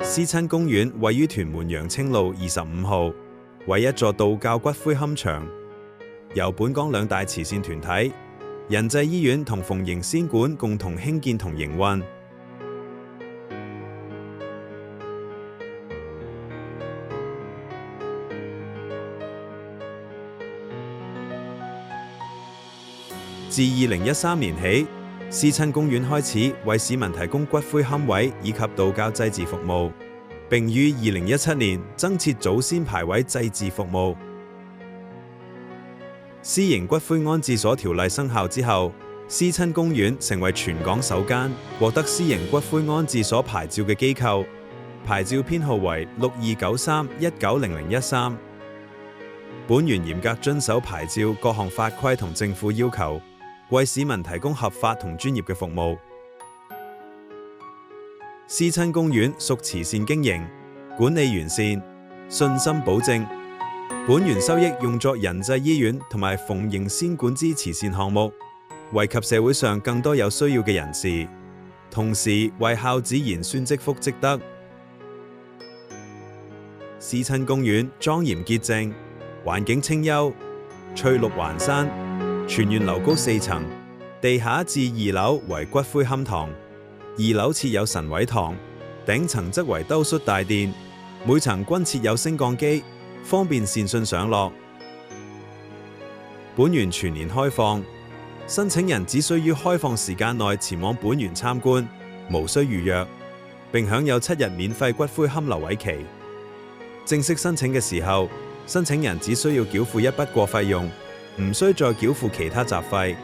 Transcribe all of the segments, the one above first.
思親公園位於屯門陽清路25號，為一座道教骨灰龕場，由本港兩大慈善團體仁濟醫院同鳳形仙館共同興建同營運。自2013年起，思親公園開始為市民提供骨灰龕位以及道教祭祀服務，並於2017年增設祖先牌位祭祀服務。私營骨灰安置所條例生效之後，思親公園成為全港首間獲得私營骨灰安置所牌照嘅機構，牌照編號為6293190013。本園嚴格遵守牌照各項法規同政府要求，為市民提供合法同專業嘅服務。思親公園屬慈善經營，管理完善，信心保證。本園收益用作仁濟醫院同埋鳳形仙館之慈善項目，惠及社會上更多有需要嘅人士，同時為孝子賢孫積福積德。思親公園莊嚴潔淨，環境清幽，翠綠環山，全園樓高4層，地下至2樓為骨灰龕堂，2樓設有神位堂，頂層則為兜率大殿，每層均設有升降機，方便善信上落。本園全年開放，申請人只需於開放時間內前往本園參觀，無需預約，並享有7日免費骨灰龕留位期。正式申請嘅時候，申請人只需要繳付一筆過費用，唔需再繳付其他雜費。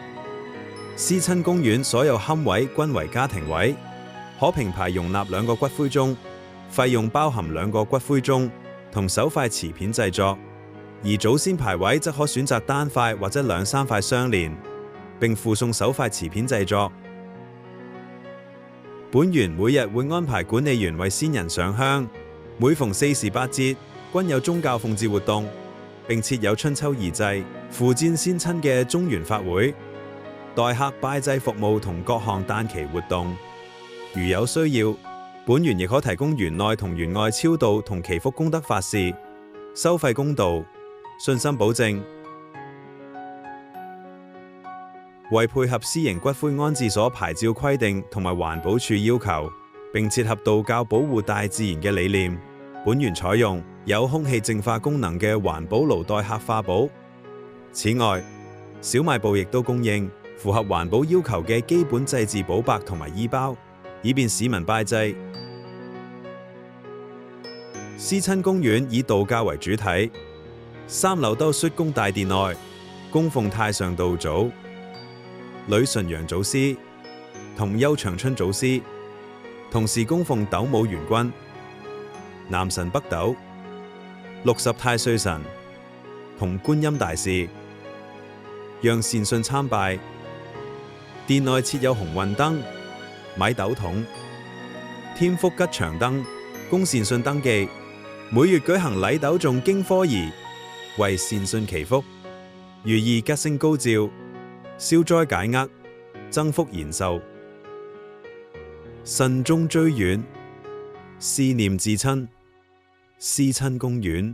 思親公園所有龕位均為家庭位，可平排容納2個骨灰盅，費用包含2個骨灰盅同首塊瓷片製作，而祖先牌位則可選擇單塊或者2-3塊相連，並附送首塊瓷片製作。本園每日會安排管理員為先人上香，每逢4時8節均有宗教奉祀活動，並設有春秋二祭、扶薦先親嘅中元法會、代客拜祭服務同各項誕期活動。如有需要，本園亦可提供園內同園外超度同祈福功德法事，收費公道，信心保證。為配合私營骨灰安置所牌照規定同埋環保署要求，並切合道教保護大自然嘅理念，本園採用有空氣淨化功能嘅環保爐代客化寶。此外，小賣部亦都供應符合環保要求嘅基本祭祀補白同埋衣包，以便市民拜祭。思親公園以道教為主體，3樓兜率宮大殿內供奉太上道祖、呂純陽祖師同邱長春祖師，同時供奉斗母元君、南神北斗、60太歲神同觀音大士，讓善信參拜。殿內設有鴻運燈、米斗桶、添福吉祥燈，供善信登記。每月舉行禮斗頌經科儀，為善信祈福，寓意吉星高照，消災解厄，增福延壽。慎終追遠，思念至親，思親公園。